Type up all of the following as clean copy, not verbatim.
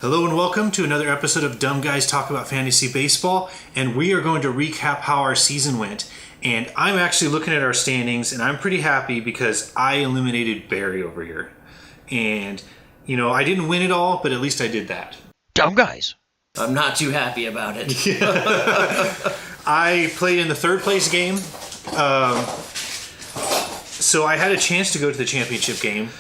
Hello and welcome to another episode of Dumb Guys Talk About Fantasy Baseball, and we are going to recap how our season went. And I'm actually looking at our standings, and I'm pretty happy because I eliminated Barry over here. And, you know, I didn't win it all, but at least I did that. Dumb Guys. I'm not too happy about it. I played in the third place game, so I had a chance to go to the championship game,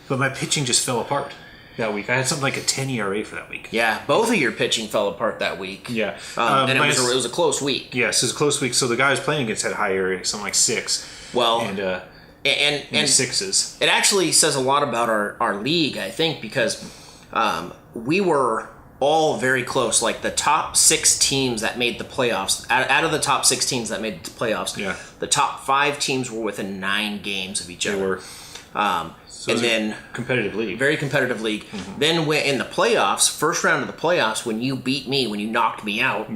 but my pitching just fell apart that week. I had something like a 10 ERA for that week. Yeah, both of your pitching fell apart that week. Yeah. And it was a close week. Yes, it was a close week. So the guy I was playing against had high ERA, something like 6. Well, and sixes. It actually says a lot about our league, I think, because we were all very close. Like the top 6 teams that made the playoffs, out of the top 6 teams that made the playoffs, the top 5 teams were within 9 games of each other. They were. So and then competitive league, very competitive league. Mm-hmm. Then when in the playoffs, first round of the playoffs, when you beat me, when you knocked me out,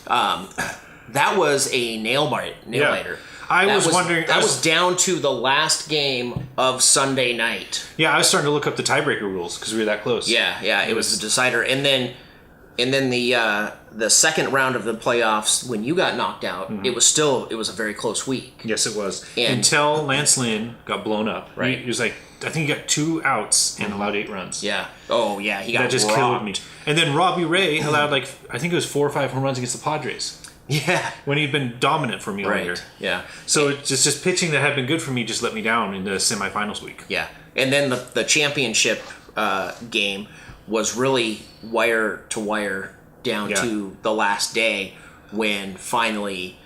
that was a nail biter. I was wondering. That was down to the last game of Sunday night. Yeah, I was starting to look up the tiebreaker rules because we were that close. Yeah, it was the decider, and then the second round of the playoffs, when you got knocked out, it was a very close week. Yes, it was. Until Lance Lynn got blown up. Right. He was like, I think he got 2 outs and allowed 8 runs. Yeah. Oh, yeah. He got that just killed me. And then Robbie Ray allowed I think it was 4 or 5 home runs against the Padres. Yeah. When he'd been dominant for me all year. Yeah. So it's just pitching that had been good for me just let me down in the semifinals week. Yeah. And then the championship game was really wire to wire down to the last day when finally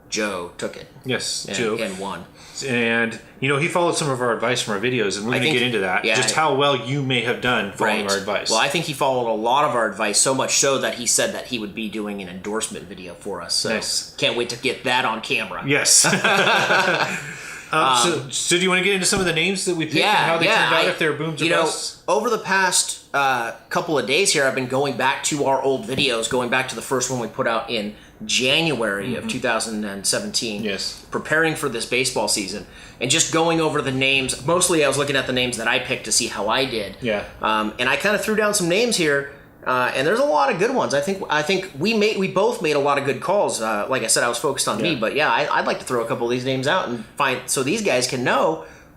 Joe took it. Yes, Joe. And won. And, you know, he followed some of our advice from our videos, and we're going to get into that. Yeah, just how well you may have done following our advice. Well, I think he followed a lot of our advice, so much so that he said that he would be doing an endorsement video for us. So nice. Can't wait to get that on camera. Yes. So do you want to get into some of the names that we picked and how they turned out, if they're booms or busts? Over the past couple of days here, I've been going back to our old videos, going back to the first one we put out in January of 2017. Yes. Preparing for this baseball season and just going over the names. Mostly I was looking at the names that I picked to see how I did. Yeah. And I kind of threw down some names here. And there's a lot of good ones. I think we both made a lot of good calls. Like I said, I was focused on me, but I'd like to throw a couple of these names out and find so these guys can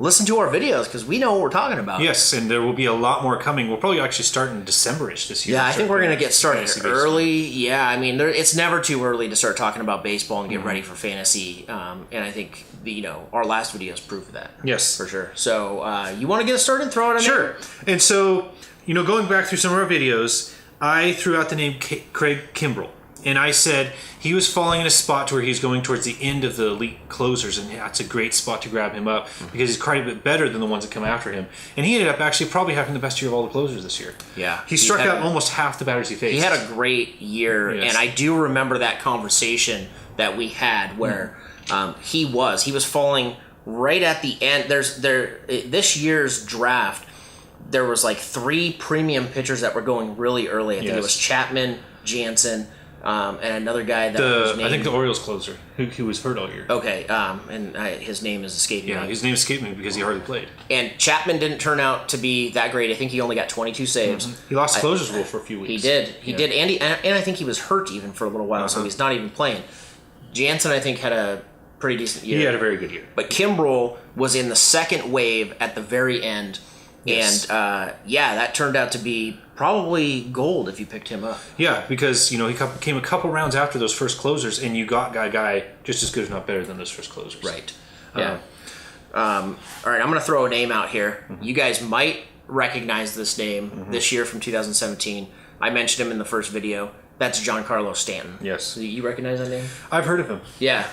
listen to our videos because we know what we're talking about. Yes, and there will be a lot more coming. We'll probably actually start in December-ish this year. Yeah, I think we're going to get started early. Yeah, I mean, it's never too early to start talking about baseball and get ready for fantasy. And I think our last videos prove that. Yes, for sure. So you want to get us started? Throw it in. Sure. And so going back through some of our videos, I threw out the name Craig Kimbrell, and I said he was falling in a spot to where he's going towards the end of the elite closers, and that's a great spot to grab him up because he's quite a bit better than the ones that come after him. And he ended up actually probably having the best year of all the closers this year. Yeah. He struck out almost half the batters he faced. He had a great year, and I do remember that conversation that we had where he was falling right at the end. This year's draft, there was like 3 premium pitchers that were going really early. I think it was Chapman, Jansen, and another guy that was named... I think the Orioles closer, who was hurt all year. Okay, his name is escaping me. Yeah, his name escaped me because he hardly played. And Chapman didn't turn out to be that great. I think he only got 22 saves. Mm-hmm. He lost the closers rule for a few weeks. He did. He did. And I think he was hurt even for a little while, so he's not even playing. Jansen, I think, had a pretty decent year. He had a very good year. But Kimbrell was in the second wave at the very end. Yes. And, that turned out to be probably gold if you picked him up. Yeah, because, he came a couple rounds after those first closers, and you got guy just as good, if not better, than those first closers. Right. Yeah. All right, I'm going to throw a name out here. Mm-hmm. You guys might recognize this name this year from 2017. I mentioned him in the first video. That's Giancarlo Stanton. Yes. You recognize that name? I've heard of him. Yeah.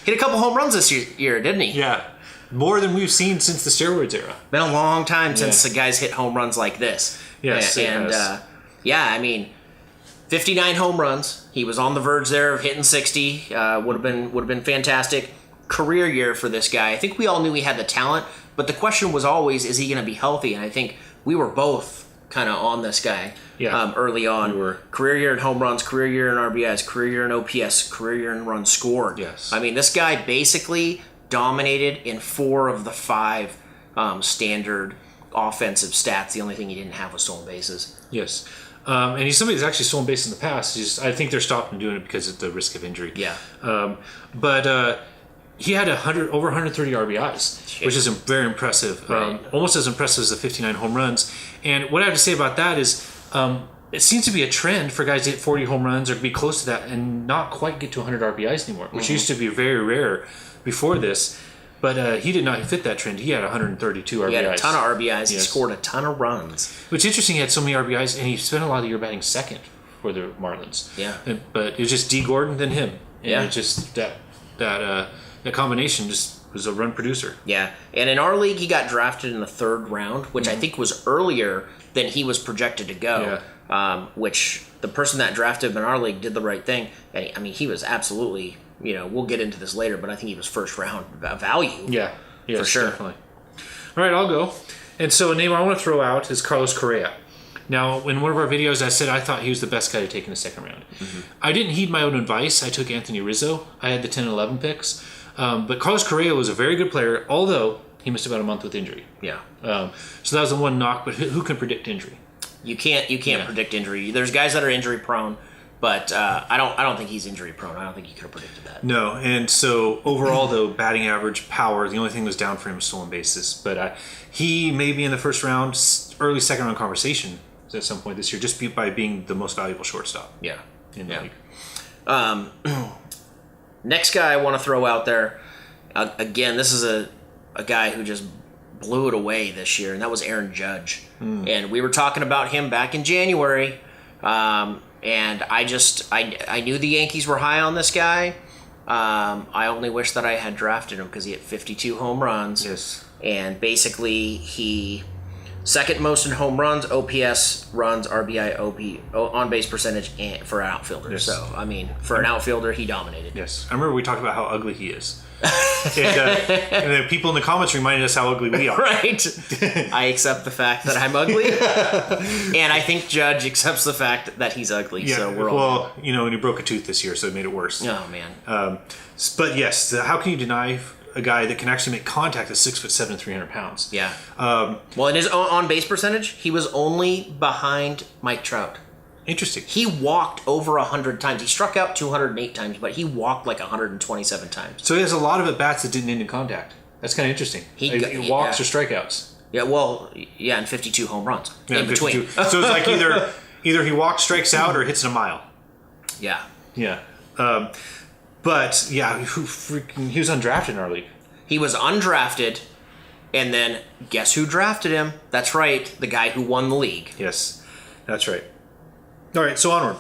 Hit a couple home runs this year, didn't he? Yeah. More than we've seen since the steroids era. Been a long time since the guys hit home runs like this. Yes, I mean, 59 home runs. He was on the verge there of hitting 60. Would have been fantastic. Career year for this guy. I think we all knew he had the talent, but the question was always, is he going to be healthy? And I think we were both kind of on this guy early on. We were. Career year in home runs, career year in RBIs, career year in OPS, career year in runs scored. Yes. I mean, this guy basically dominated in 4 of the 5 standard offensive stats. The only thing he didn't have was stolen bases. Yes. And he's somebody that's actually stolen base in the past. I think they're stopping doing it because of the risk of injury. Yeah. But he had over 130 RBIs, which is very impressive. Right. Almost as impressive as the 59 home runs. And what I have to say about that is it seems to be a trend for guys to hit 40 home runs or be close to that and not quite get to 100 RBIs anymore, which used to be very rare before this. But he did not fit that trend. He had 132 RBIs. He had a ton of RBIs. Yes. He scored a ton of runs. Which is interesting. He had so many RBIs, and he spent a lot of the year batting second for the Marlins. Yeah. But it was just D. Gordon then him. And yeah. It just that combination just was a run producer. Yeah. And in our league, he got drafted in the 3rd round, which I think was earlier than he was projected to go. Yeah. Which the person that drafted him in our league did the right thing. And he was absolutely, we'll get into this later, but I think he was first round value. Yeah. Yes, for sure. Definitely. All right, I'll go. And so a name I want to throw out is Carlos Correa. Now, in one of our videos, I said I thought he was the best guy to take in the 2nd round. Mm-hmm. I didn't heed my own advice. I took Anthony Rizzo. I had the 10 and 11 picks. But Carlos Correa was a very good player, although he missed about a month with injury. Yeah. So that was the one knock, but who can predict injury? You can't predict injury. There's guys that are injury prone, but I don't think he's injury prone. I don't think you could have predicted that. No, and so overall though, batting average, power, the only thing that was down for him was stolen bases. But he may be in the 1st round, early 2nd round conversation at some point this year, just by being the most valuable shortstop. Yeah. In the league. Next guy I want to throw out there, again, this is a guy who just blew it away this year, and that was Aaron Judge. And we were talking about him back in January, and I knew the Yankees were high on this guy. I only wish that I had drafted him because he had 52 home runs. Yes. And basically he second most in home runs, OPS, runs, RBI, on base percentage for an outfielder. Yes. So, for an outfielder, he dominated. Yes. I remember we talked about how ugly he is. and the people in the comments reminded us how ugly we are. Right. I accept the fact that I'm ugly. And I think Judge accepts the fact that he's ugly. Yeah. So we're all... Well, and he broke a tooth this year, so it made it worse. Oh, man. But yes, how can you deny a guy that can actually make contact at 6'7", 300 pounds? Yeah. Well, in his on base percentage, he was only behind Mike Trout. Interesting. He walked over 100 times. He struck out 208 times, but he walked like 127 times. So he has a lot of at-bats that didn't end in contact. That's kind of interesting. He walks or strikeouts. Yeah, well, and 52 home runs in between. So it's like either he walks, strikes out, or hits in a mile. Yeah. Yeah. But, yeah, he was undrafted in our league. He was undrafted, and then guess who drafted him? That's right, the guy who won the league. Yes, that's right. All right, so onward.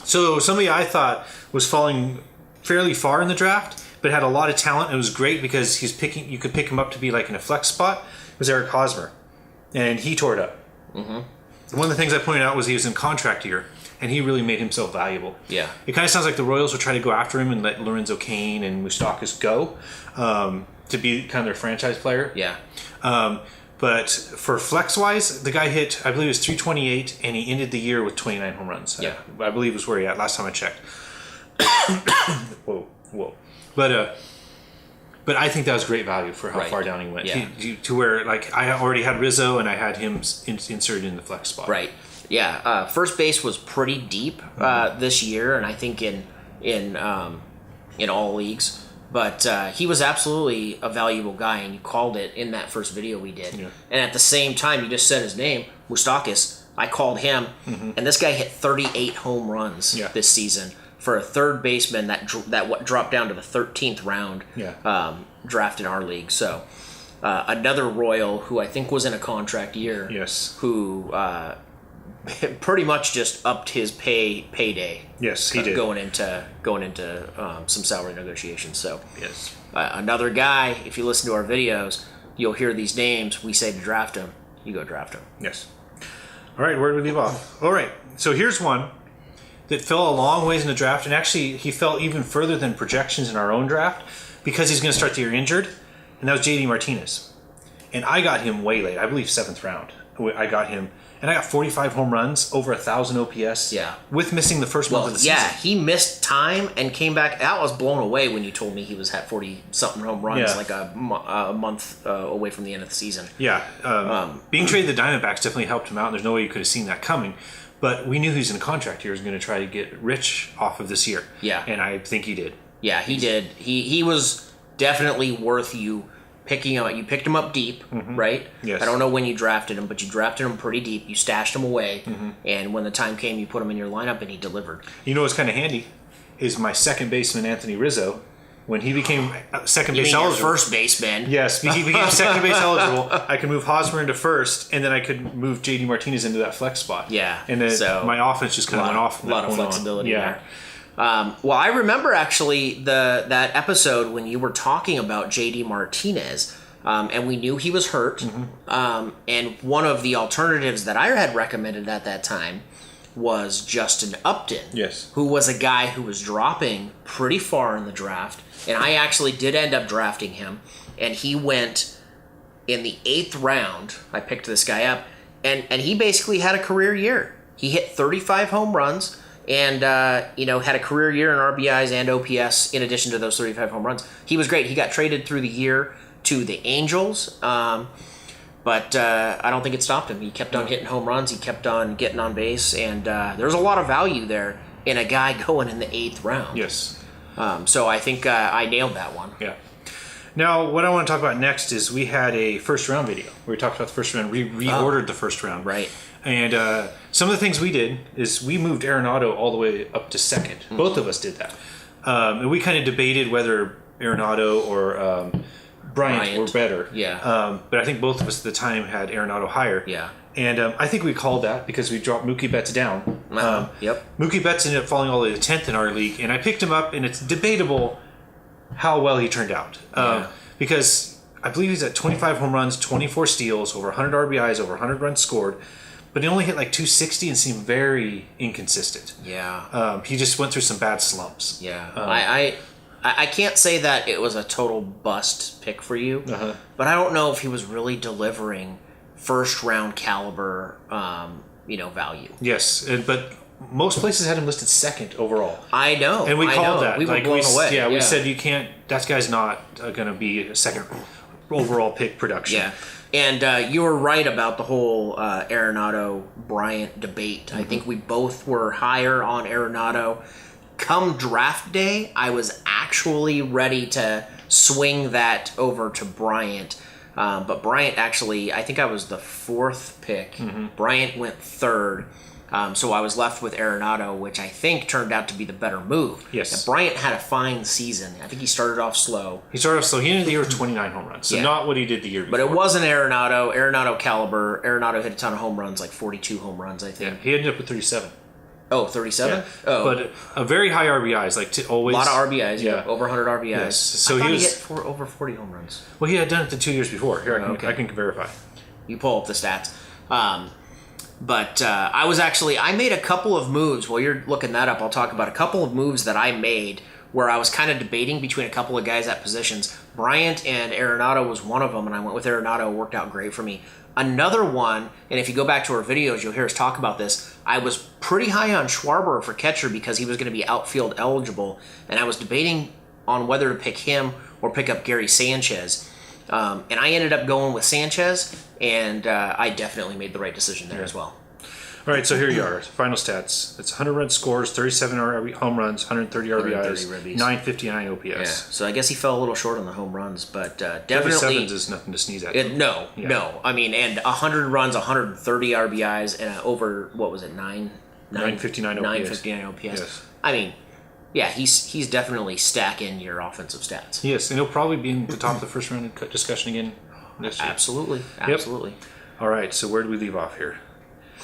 So somebody I thought was falling fairly far in the draft, but had a lot of talent. It was great because you could pick him up to be like in a flex spot. It was Eric Hosmer, and he tore it up. Mm-hmm. One of the things I pointed out was he was in contract year, and he really made himself valuable. Yeah. It kind of sounds like the Royals will try to go after him and let Lorenzo Cain and Moustakas go to be kind of their franchise player. Yeah. But for flex-wise, the guy hit, I believe it was 328, and he ended the year with 29 home runs. Yeah. I believe it was where he at last time I checked. Whoa. But I think that was great value for how far down he went. Yeah. To where, like, I already had Rizzo, and I had him inserted in the flex spot. Right. Yeah. First base was pretty deep this year, and I think in all leagues. But he was absolutely a valuable guy, and you called it in that first video we did. Yeah. And at the same time, you just said his name, Moustakas. I called him, and this guy hit 38 home runs this season for a third baseman that dropped down to the 13th round draft in our league. So another Royal who I think was in a contract year, who pretty much just upped his payday. Yes, he did. Going into some salary negotiations. So another guy. If you listen to our videos, you'll hear these names. We say to draft him. You go draft him. Yes. All right. Where do we leave off? All right. So here's one that fell a long ways in the draft, and actually he fell even further than projections in our own draft because he's going to start the year injured, and that was JD Martinez. And I got him way late. I believe 7th round. I got him. And I got 45 home runs, over 1,000 OPS. Yeah. With missing the first month of the season. Yeah, he missed time and came back. I was blown away when you told me he was at 40-something home runs, like a month away from the end of the season. Yeah. Being traded to the Diamondbacks definitely helped him out, and there's no way you could have seen that coming. But we knew he was in a contract here. He was going to try to get rich off of this year. Yeah. And I think he did. Yeah, he did. He was definitely worth you picking him up. You picked him up deep, right? Yes. I don't know when you drafted him, but you drafted him pretty deep. You stashed him away, and when the time came, you put him in your lineup, and he delivered. You know what's kind of handy is my second baseman, Anthony Rizzo, when he became second base eligible. Your first baseman. Yes, he became second base eligible. I could move Hosmer into first, and then I could move JD Martinez into that flex spot. Yeah. And then my offense just kind of went off. A lot of flexibility there. Yeah. Well, I remember actually that episode when you were talking about JD Martinez. And we knew he was hurt. And one of the alternatives that I had recommended at that time was Justin Upton. Yes. Who was a guy who was dropping pretty far in the draft. And I actually did end up drafting him. And he went in the 8th round. I picked this guy up. And he basically had a career year. He hit 35 home runs. And, had a career year in RBIs and OPS in addition to those 35 home runs. He was great. He got traded through the year to the Angels, but I don't think it stopped him. He kept on hitting home runs. He kept on getting on base, and there's a lot of value there in a guy going in the 8th round. Yes. So I think I nailed that one. Yeah. Now, what I want to talk about next is we had a first round video where we talked about the first round. We reordered the first round. Right. And some of the things we did is we moved Arenado all the way up to second. Both of us did that. And we kind of debated whether Arenado or Bryant were better. Yeah. But I think both of us at the time had Arenado higher. Yeah. And I think we called that because we dropped Mookie Betts down. Yep. Mookie Betts ended up falling all the way to 10th in our league, and I picked him up, and it's debatable how well he turned out. Because I believe he's at 25 home runs, 24 steals, over 100 RBIs, over 100 runs scored, but he only hit like 260 and seemed very inconsistent. Yeah. He just went through some bad slumps. Yeah. I can't say that it was a total bust pick for you, but I don't know if he was really delivering first round caliber, value. Yes, but most places had him listed second overall. I know, and we called that. We were blown away. Yeah, we said you can't. That guy's not going to be a second overall pick production. Yeah. And you were right about the whole Arenado Bryant debate. I think we both were higher on Arenado. Come draft day, I was actually ready to swing that over to Bryant. But Bryant actually, I think I was the 4th pick. Bryant went 3rd. So I was left with Arenado, which I think turned out to be the better move. Yes. And Bryant had a fine season. I think he started off slow. He ended the year with 29 home runs. So not what he did the year before. But it wasn't Arenado caliber. Arenado hit a ton of home runs, like 42 home runs, I think. Yeah, he ended up with 37. Oh, 37? Yeah. Oh. But a very high RBIs, always. A lot of RBIs, yeah. Over 100 RBIs. Yes. So he hit over 40 home runs. Well, he had done it the 2 years before. Here, I can verify. You pull up the stats. But I made a couple of moves. While you're looking that up, I'll talk about a couple of moves that I made where I was kind of debating between a couple of guys at positions. Bryant and Arenado was one of them, and I went with Arenado. It worked out great for me. Another one, and if you go back to our videos, you'll hear us talk about this, I was pretty high on Schwarber for catcher because he was going to be outfield eligible, and I was debating on whether to pick him or pick up Gary Sanchez. And I ended up going with Sanchez, and I definitely made the right decision there as well. All right, so here you are. Final stats. It's 100 run scores, 37 home runs, 130 RBIs, 959 OPS. Yeah. So I guess he fell a little short on the home runs, but definitely... 37 is nothing to sneeze at. No. I mean, and 100 runs, 130 RBIs, and over, 959 OPS. 959 OPS. Yes. I mean... Yeah, he's definitely stacking your offensive stats. Yes, and he'll probably be in the top of the first round discussion again next year. Absolutely. All right, so where do we leave off here?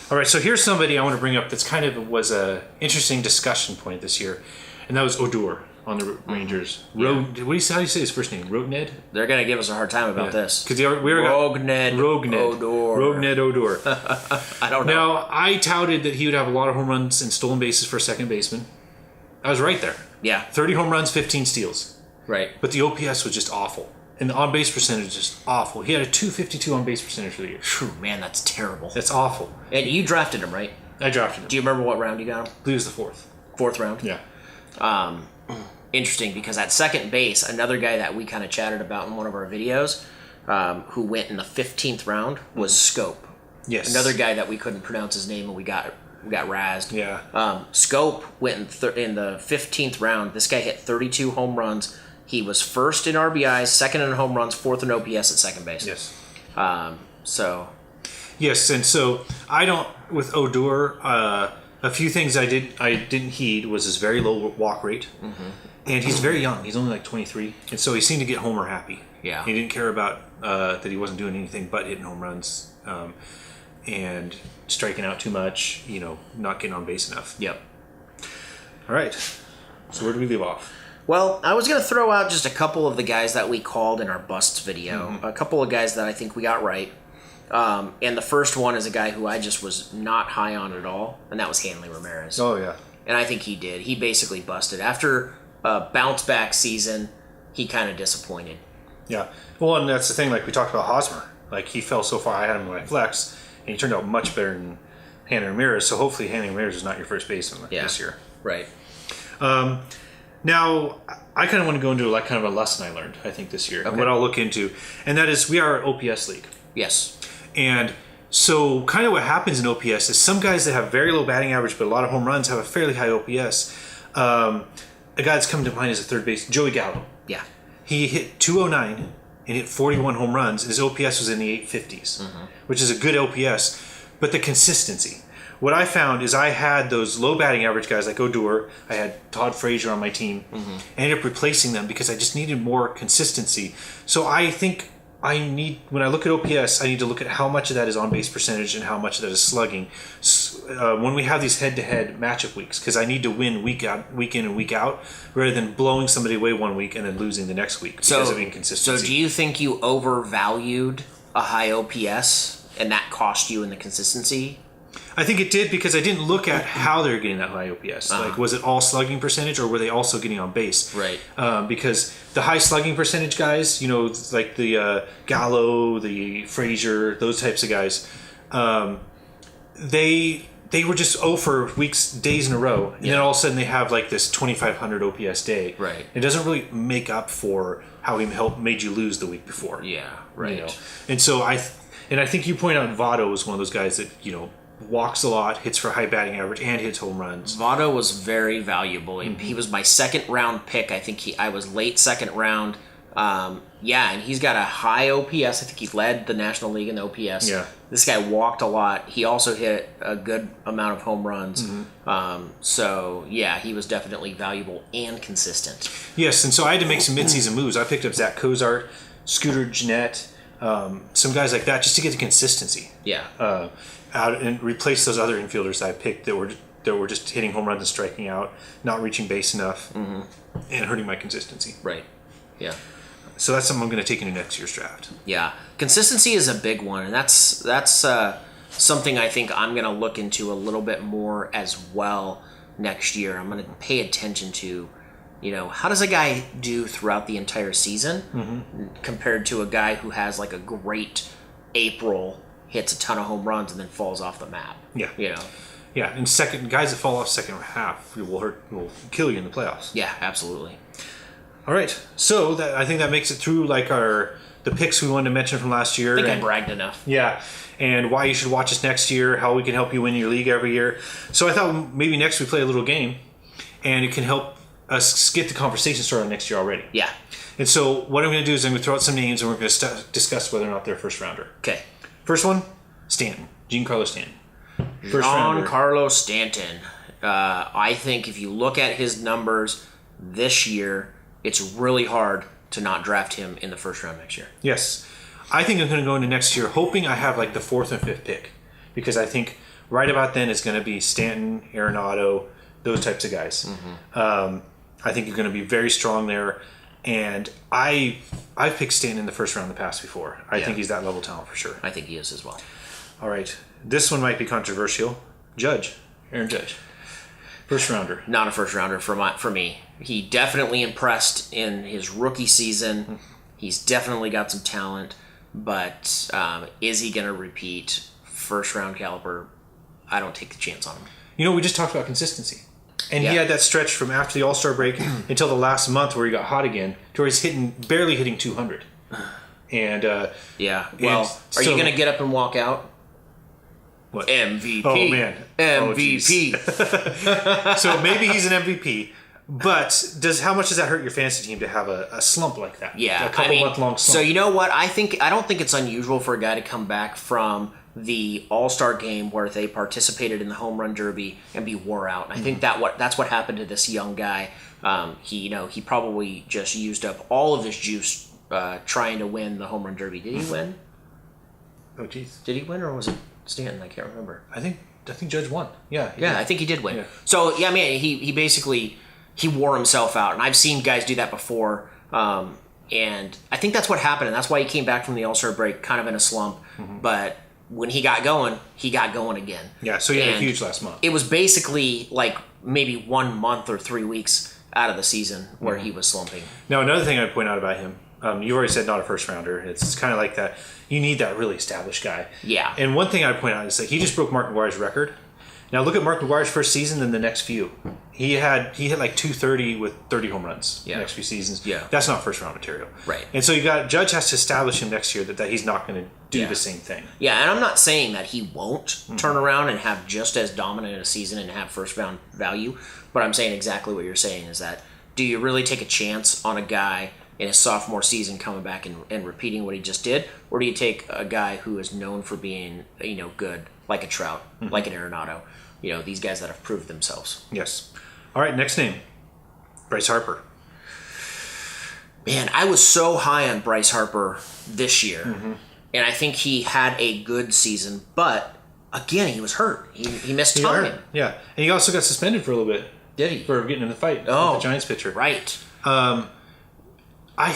All right, so here's somebody I want to bring up that's kind of was a interesting discussion point this year, and that was Odor on the Rangers. Yeah. How do you say his first name? Rodned? They're going to give us a hard time about this. Because Rogned Odor. I don't know. Now, I touted that he would have a lot of home runs and stolen bases for second baseman. I was right there. Yeah. 30 home runs, 15 steals. Right. But the OPS was just awful. And the on-base percentage is just awful. He had a .252 on-base percentage for the year. Phew, man, that's terrible. That's awful. And you drafted him, right? I drafted him. Do you remember what round you got him? I believe it was the fourth. Fourth round? Yeah. Interesting, because at second base, another guy that we kind of chatted about in one of our videos, who went in the 15th round, was Schoop. Yes. Another guy that we couldn't pronounce his name and we got razzed. Yeah. Schoop went in the 15th round. This guy hit 32 home runs. He was first in RBIs, second in home runs, fourth in OPS at second base. Yes. Yes, and so I don't with Odor. A few things I didn't heed was his very low walk rate, and he's very young. He's only like 23, and so he seemed to get homer happy. Yeah. He didn't care about that he wasn't doing anything but hitting home runs, and striking out too much. Not getting on base enough. Yep. All right. So where do we leave off? Well, I was going to throw out just a couple of the guys that we called in our busts video. A couple of guys that I think we got right. And the first one is a guy who I just was not high on at all, and that was Hanley Ramirez. Oh, yeah. And I think he did. He basically busted. After a bounce-back season, he kind of disappointed. Yeah. Well, and that's the thing, like we talked about Hosmer. Like, he fell so far, I had him in my flex, and he turned out much better than Hanley Ramirez, so hopefully Hanley Ramirez is not your first baseman this year. Right. Now, I kind of want to go into like kind of a lesson I learned, I think, this year, and what I'll look into, and that is we are an OPS league. Yes. And so kind of what happens in OPS is some guys that have very low batting average but a lot of home runs have a fairly high OPS. A guy that's coming to mind is a third base, Joey Gallo. Yeah. He hit 209 and hit 41 home runs. His OPS was in the 850s, which is a good OPS, but the consistency. What I found is I had those low batting average guys like Odor. I had Todd Frazier on my team. I ended up replacing them because I just needed more consistency. So I think when I look at OPS, I need to look at how much of that is on-base percentage and how much of that is slugging. When we have these head-to-head matchup weeks, because I need to win week in and week out, rather than blowing somebody away one week and then losing the next week because of inconsistency. So do you think you overvalued a high OPS and that cost you in the consistency? I think it did because I didn't look at how they were getting that high OPS. Like, was it all slugging percentage or were they also getting on base? Right. Because the high slugging percentage guys, like the Gallo, the Frazier, those types of guys, they were just 0 for days in a row. And then all of a sudden they have like this 2,500 OPS day. Right. It doesn't really make up for how he made you lose the week before. Yeah, right. And so I think you point out Votto was one of those guys that, walks a lot, hits for high batting average, and hits home runs. Votto was very valuable. He was my second round pick. I think I was late second round. And he's got a high OPS. I think he led the National League in the OPS. Yeah. This guy walked a lot. He also hit a good amount of home runs. He was definitely valuable and consistent. Yes, and so I had to make some midseason moves. I picked up Zach Cozart, Scooter Gennett, some guys like that just to get the consistency. Yeah. Out and replace those other infielders I picked that were just hitting home runs and striking out, not reaching base enough, and hurting my consistency. Right. Yeah. So that's something I'm going to take into next year's draft. Yeah, consistency is a big one, and that's something I think I'm going to look into a little bit more as well next year. I'm going to pay attention to, how does a guy do throughout the entire season compared to a guy who has like a great April, hits a ton of home runs, and then falls off the map. Yeah. Yeah, and guys that fall off second half will kill you in the playoffs. Yeah, absolutely. All right, so I think that makes it through like the picks we wanted to mention from last year. I think I bragged enough. Yeah, and why you should watch us next year, how we can help you win your league every year. So I thought maybe next we play a little game, and it can help us get the conversation started next year already. Yeah. And so what I'm going to do is I'm going to throw out some names, and we're going to discuss whether or not they're first rounder. Okay. First one, Stanton. Giancarlo Stanton. Giancarlo Stanton. I think if you look at his numbers this year, it's really hard to not draft him in the first round next year. Yes. I think I'm going to go into next year hoping I have like the 4th and 5th pick, because I think right about then it's going to be Stanton, Arenado, those types of guys. I think you're going to be very strong there. And I've picked Stanton in the first round in the past before. I think he's that level talent for sure. I think he is as well. All right. This one might be controversial. Aaron Judge. First rounder. Not a first rounder for me. He definitely impressed in his rookie season. He's definitely got some talent, but is he going to repeat first round caliber? I don't take the chance on him. We just talked about consistency. And he had that stretch from after the All-Star break until the last month where he got hot again, to where he's barely hitting 200. And are you going to get up and walk out? What? MVP. Oh, man. MVP. So maybe he's an MVP, but how much does that hurt your fantasy team to have a slump like that? Yeah. A couple month long slump. So you know what? I don't think it's unusual for a guy to come back from the All-Star game where they participated in the home run derby and be wore out. And I think that's what happened to this young guy. He probably just used up all of his juice trying to win the home run derby. Did he win? Oh, jeez. Did he win, or was it Stanton? I can't remember. I think Judge won. Yeah. I think he did win. Yeah. So yeah, man, he basically wore himself out, and I've seen guys do that before. And I think that's what happened, and that's why he came back from the All-Star break kind of in a slump. Mm-hmm. But when he got going again. Yeah, so he had a huge last month. It was basically like maybe 1 month or 3 weeks out of the season where he was slumping. Now, another thing I'd point out about him, you already said not a first rounder. It's kind of like that. You need that really established guy. Yeah. And one thing I'd point out is that he just broke Mark McGwire's record. Now look at Mark McGwire's first season and the next few. He hit like 230 with 30 home runs the next few seasons. Yeah. That's not first round material. Right. And so Judge has to establish him next year that he's not going to do the same thing. Yeah, and I'm not saying that he won't turn around and have just as dominant a season and have first round value, but I'm saying exactly what you're saying is that do you really take a chance on a guy in his sophomore season coming back and repeating what he just did, or do you take a guy who is known for being good, like a Trout, like an Arenado, these guys that have proved themselves? Yes. All right, next name, Bryce Harper. Man, I was so high on Bryce Harper this year, and I think he had a good season, but again, he was hurt. He missed time. Yeah, and he also got suspended for a little bit. Did he? For getting in the fight with the Giants pitcher. Right.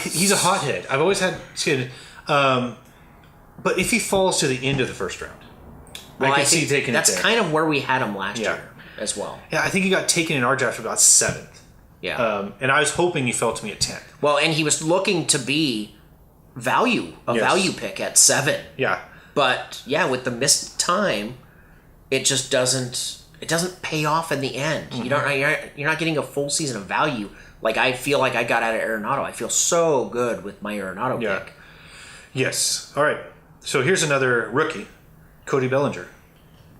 He's a hothead. I've always had skin. But if he falls to the end of the first round, I can see taking that's it there. kind of where we had him last year as well. Yeah, I think he got taken in our draft about 7th. Yeah. And I was hoping he fell to me at 10th. Well, and he was looking to be value pick at 7. Yeah. But with the missed time, it just doesn't pay off in the end. You're not getting a full season of value. Like I feel like I got out of Arenado. I feel so good with my Arenado pick. Yes. All right. So here's another rookie, Cody Bellinger.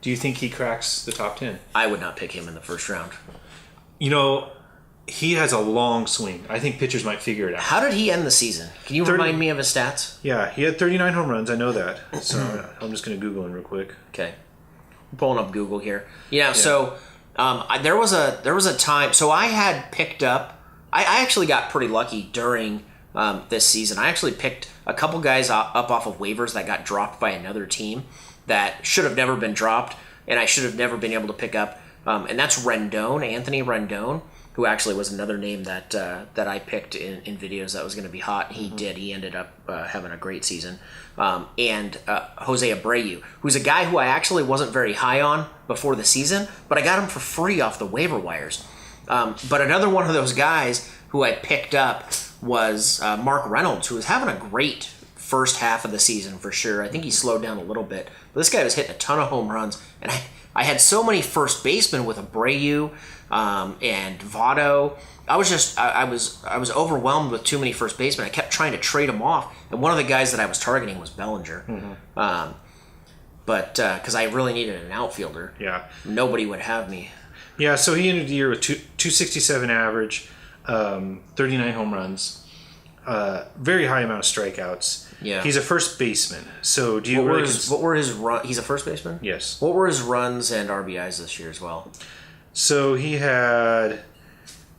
Do you think he cracks the top 10? I would not pick him in the first round. He has a long swing. I think pitchers might figure it out. How did he end the season? Can you remind me of his stats? Yeah, he had 39 home runs. I know that. So I'm just going to Google him real quick. Okay. I'm pulling up Google here. Yeah. So there was a time. So I had picked up. I actually got pretty lucky during this season. I actually picked a couple guys up off of waivers that got dropped by another team that should have never been dropped, and I should have never been able to pick up. And that's Rendon, Anthony Rendon, who actually was another name that I picked in videos that was going to be hot. He did. He ended up having a great season. And Jose Abreu, who's a guy who I actually wasn't very high on before the season, but I got him for free off the waiver wires. But another one of those guys who I picked up was Mark Reynolds, who was having a great first half of the season for sure. I think he slowed down a little bit. But this guy was hitting a ton of home runs. And I had so many first basemen with Abreu and Votto. I was overwhelmed with too many first basemen. I kept trying to trade them off. And one of the guys that I was targeting was Bellinger. But because I really needed an outfielder. Yeah. Nobody would have me. Yeah, so he ended the year with 267 average, 39 home runs, very high amount of strikeouts. Yeah. He's a first baseman. So do you what were his run? He's a first baseman? Yes. What were his runs and RBIs this year as well? So he had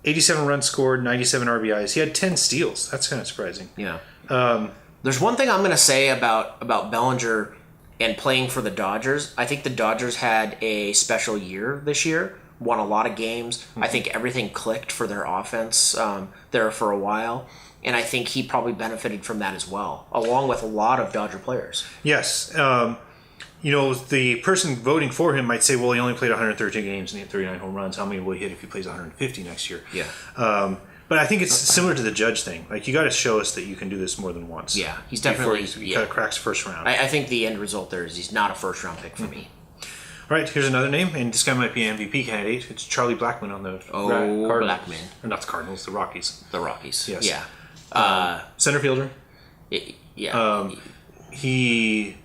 87 runs scored, 97 RBIs. He had 10 steals. That's kind of surprising. Yeah. There's one thing I'm going to say about Bellinger and playing for the Dodgers. I think the Dodgers had a special year this year. Won a lot of games. I think everything clicked for their offense there for a while. And I think he probably benefited from that as well, along with a lot of Dodger players. Yes. The person voting for him might say, well, he only played 113 games and he had 39 home runs. How many will he hit if he plays 150 next year? Yeah. But I think it's similar to the Judge thing. Like, you got to show us that you can do this more than once. Yeah, he's definitely... He kind of cracks first round. I think the end result there is he's not a first-round pick for me. All right, here's another name, and this guy might be an MVP candidate. It's Charlie Blackmon on the Cardinals. Blackmon. Or not the Cardinals, the Rockies. The Rockies, yes. Yeah. Center fielder. Yeah. He,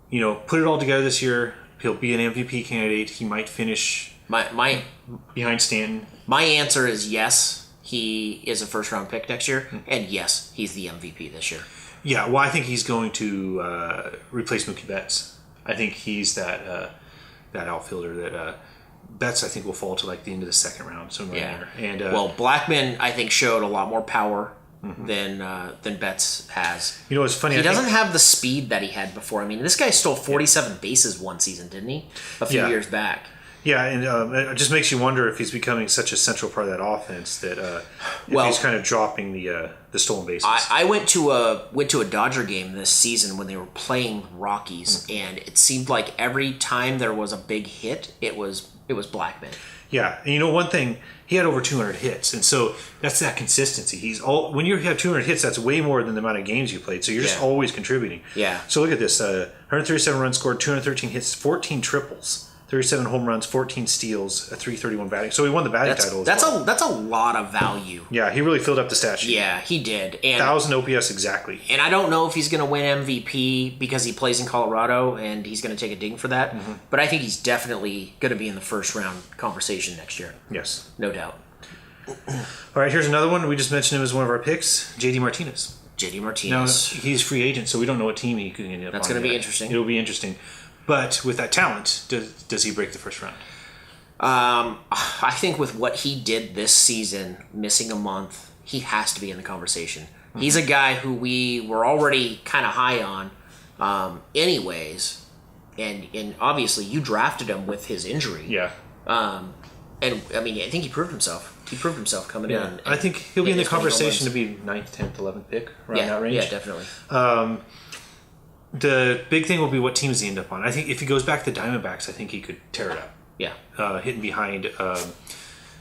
put it all together this year. He'll be an MVP candidate. He might finish behind Stanton. My answer is yes. He is a first-round pick next year, and yes, he's the MVP this year. Yeah, well, I think he's going to replace Mookie Betts. I think he's that outfielder that Betts, I think, will fall to like the end of the second round somewhere in there. And Blackmon, I think, showed a lot more power than Betts has. It's funny. He doesn't have the speed that he had before. I mean, this guy stole 47 bases one season, didn't he? A few years back. Yeah, and it just makes you wonder if he's becoming such a central part of that offense that he's kind of dropping the stolen bases. I went to a Dodger game this season when they were playing Rockies, and it seemed like every time there was a big hit, it was Blackmon. Yeah, and one thing, he had over 200 hits, and so that's that consistency. When you have 200 hits, that's way more than the amount of games you played. So you're just always contributing. Yeah. So look at this: 137 runs scored, 213 hits, 14 triples. 37 home runs, 14 steals, a 331 batting. So he won the batting title. That's a lot of value. Yeah, he really filled up the stat sheet. Yeah, he did. And 1,000 OPS exactly. And I don't know if he's going to win MVP because he plays in Colorado and he's going to take a ding for that. Mm-hmm. But I think he's definitely going to be in the first round conversation next year. Yes. No doubt. All right, here's another one. We just mentioned him as one of our picks, JD Martinez. JD Martinez. Now, he's free agent, so we don't know what team he could end up on. That's going to be interesting. It'll be interesting. But with that talent, does he break the first round? I think with what he did this season, missing a month, he has to be in the conversation. Mm-hmm. He's a guy who we were already kind of high on anyways. And obviously you drafted him with his injury. Yeah. And, I mean, I think he proved himself. He proved himself coming in. And I think he'll be in the conversation to be 9th, 10th, 11th pick, around that range. Yeah, definitely. The big thing will be what teams he end up on. I think if he goes back to the Diamondbacks, I think he could tear it up. Yeah. Hitting behind, that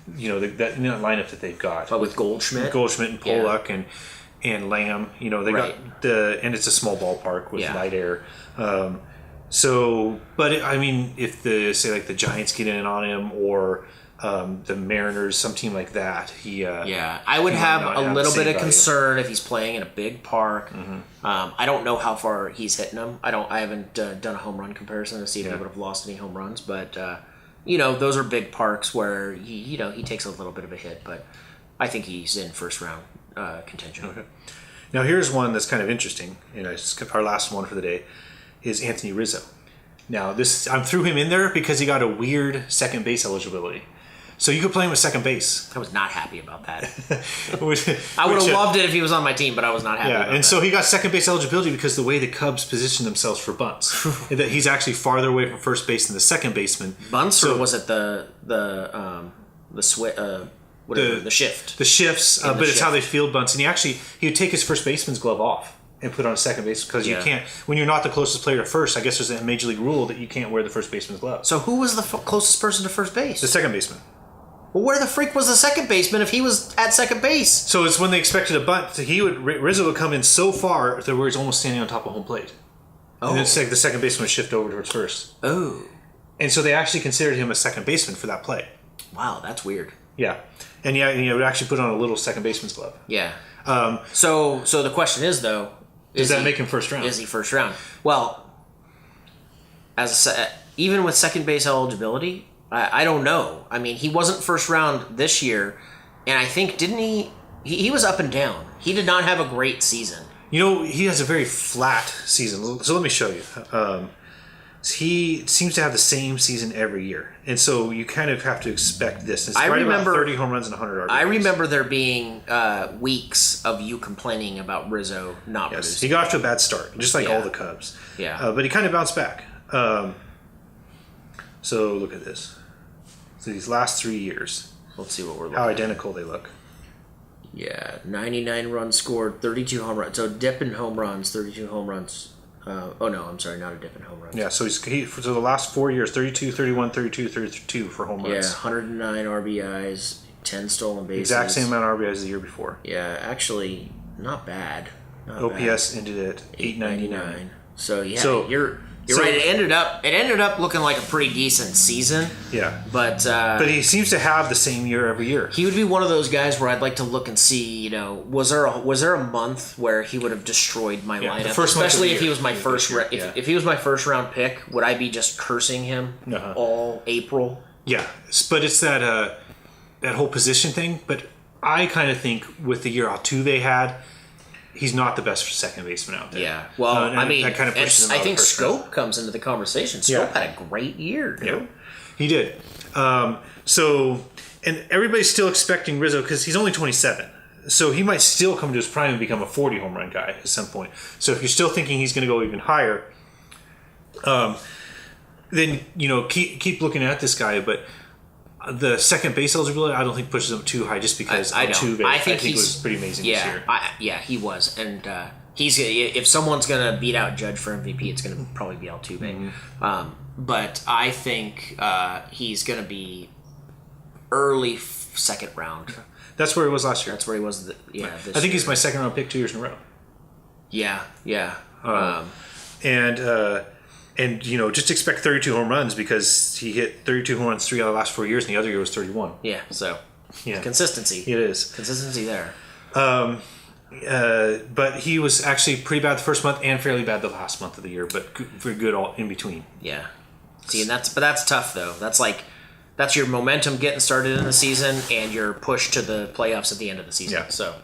lineup that they've got. But with Goldschmidt and Pollock and Lamb, they got and it's a small ballpark with light air. If the Giants get in on him or the Mariners, some team like that, I would have a little bit of concern if he's playing in a big park. Mm-hmm. I don't know how far he's hitting them. I haven't done a home run comparison to see if he would have lost any home runs, but those are big parks where he takes a little bit of a hit, but I think he's in first round contention. Okay. Now here's one that's kind of interesting, and our last one for the day is Anthony Rizzo. Now I threw him in there because he got a weird second base eligibility. So you could play him with second base. I was not happy about that. I would have loved it if he was on my team, but I was not happy about that. So he got second base eligibility because the way the Cubs position themselves for bunts. That he's actually farther away from first base than the second baseman. Bunts, or was it the shift? The shifts, but it's how they field bunts. And he would take his first baseman's glove off and put on second base because you can't, when you're not the closest player to first, I guess there's a major league rule that you can't wear the first baseman's glove. So who was the closest person to first base? The second baseman. Well, where the freak was the second baseman if he was at second base? So it's when they expected a bunt. Rizzo would come in so far that where he's almost standing on top of home plate. Oh. And then the second baseman would shift over towards first. Oh. And so they actually considered him a second baseman for that play. Wow, that's weird. Yeah. And he would actually put on a little second baseman's glove. Yeah. So the question is, though... Does that make him first round? Is he first round? Well, even with second base eligibility... I don't know. I mean, he wasn't first round this year, and I think, didn't he? He was up and down. He did not have a great season. He has a very flat season. So let me show you. He seems to have the same season every year, and so you kind of have to expect this. It's about 30 home runs and 100 RBIs. I remember there being weeks of you complaining about Rizzo not producing. He got off to a bad start, just like all the Cubs. Yeah. But he kind of bounced back. So look at this. So these last 3 years. Let's see what we're looking How at. identical they look. Yeah, 99 runs scored, 32 home runs. So dip in home runs, 32 home runs. Not a dip in home runs. Yeah, so for the last 4 years, 32, 31, 32, 32 for home runs. Yeah, 109 RBIs. 10 stolen bases. Exact same amount of RBIs as the year before. Yeah, actually, not bad. OPS ended at 899. So you're right. It ended up looking like a pretty decent season. Yeah, but he seems to have the same year every year. He would be one of those guys where I'd like to look and see. Was there a month where he would have destroyed my lineup? Especially if he was my first. If he was my first round pick, would I be just cursing him all April? Yeah, but it's that whole position thing. But I kind of think with the year Altuve had, he's not the best second baseman out there. Yeah. Well, I mean, that kind of pushes him out. I think Schoop comes into the conversation. Schoop had a great year, dude. Yeah, he did. And everybody's still expecting Rizzo because he's only 27. So he might still come to his prime and become a 40 home run guy at some point. So if you're still thinking he's going to go even higher, then keep looking at this guy. But the second base eligibility, I don't think pushes him too high just because I think he was pretty amazing this year. He was, and he's if someone's gonna beat out Judge for MVP, it's gonna probably be Altuve. Mm-hmm. But I think he's gonna be early second round. That's where he was last year. That's where he was. I think he's my second round pick 2 years in a row. Yeah. And just expect 32 home runs because he hit 32 home runs 3 out of the last 4 years, and the other year was 31. Yeah, so consistency. It is consistency there. But he was actually pretty bad the first month and fairly bad the last month of the year, but very good all in between. Yeah. See, that's tough though. That's your momentum getting started in the season and your push to the playoffs at the end of the season. Yeah. So.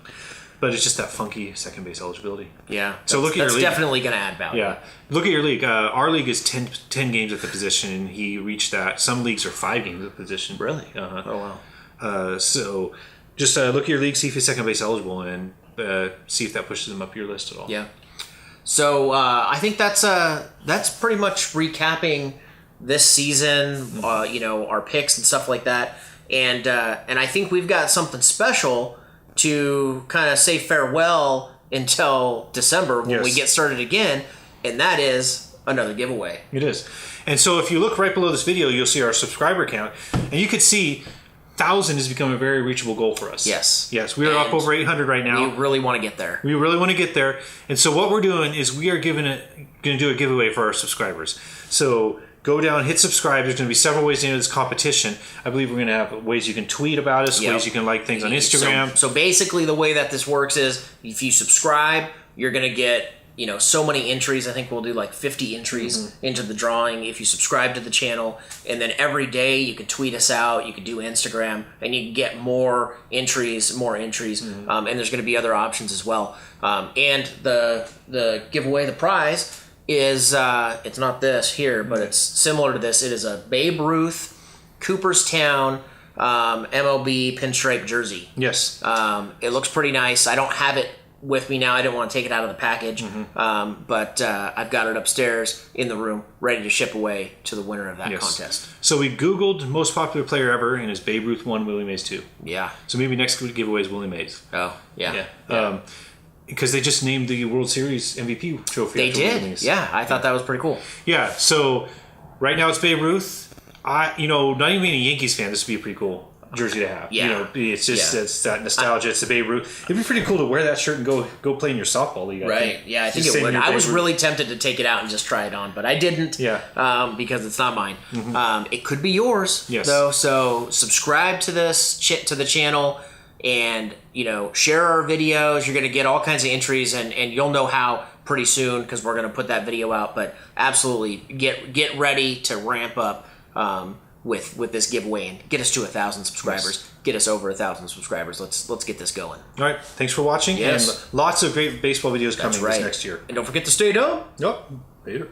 But it's just that funky second base eligibility. Yeah. So look at your league. That's definitely going to add value. Yeah. Look at your league. Our league is 10 games at the position, and he reached that. Some leagues are 5 games at the position. Really? Uh-huh. Oh, wow. So just look at your league, see if he's second base eligible, and see if that pushes him up your list at all. Yeah. So I think that's pretty much recapping this season, our picks and stuff like that. And I think we've got something special to kind of say farewell until December when we get started again, and that is another giveaway. It is. And so if you look right below this video, you'll see our subscriber count, and you can see 1,000 has become a very reachable goal for us. Yes. We are up over 800 right now. We really want to get there. And so what we're doing is we are going to do a giveaway for our subscribers. So go down, hit subscribe. There's going to be several ways to enter this competition. I believe we're going to have ways you can tweet about us, ways you can like things on Instagram. So basically the way that this works is if you subscribe, you're going to get so many entries. I think we'll do like 50 entries into the drawing if you subscribe to the channel. And then every day you can tweet us out, you can do Instagram, and you can get more entries. And there's going to be other options as well. And the giveaway, the prize, is it's not this here, but it's similar to this. It is a Babe Ruth Cooperstown MLB pinstripe jersey. Yes. It looks pretty nice. I don't have it with me now. I didn't want to take it out of the package, but I've got it upstairs in the room, ready to ship away to the winner of that contest. So we Googled most popular player ever, and it's Babe Ruth 1, Willie Mays 2. Yeah. So maybe next giveaway is Willie Mays. Oh, yeah. Because they just named the World Series MVP trophy. They did. Yeah, I thought that was pretty cool. Yeah. So right now it's Babe Ruth. Not even being a Yankees fan, this would be a pretty cool jersey to have. Yeah. It's just it's that nostalgia. It's the Babe Ruth. It'd be pretty cool to wear that shirt and go play in your softball league. Right. Yeah, I think it would. I was really tempted to take it out and just try it on, but I didn't. Yeah. Because it's not mine. It could be yours. Yes. Though. So subscribe to to the channel. And share our videos. You're going to get all kinds of entries, and you'll know how pretty soon because we're going to put that video out. But absolutely, get ready to ramp up with this giveaway and get us to 1,000 subscribers. Yes. Get us over 1,000 subscribers. Let's get this going. All right, thanks for watching. Yes. And lots of great baseball videos coming this next year. And don't forget to stay dumb. Yep. Later.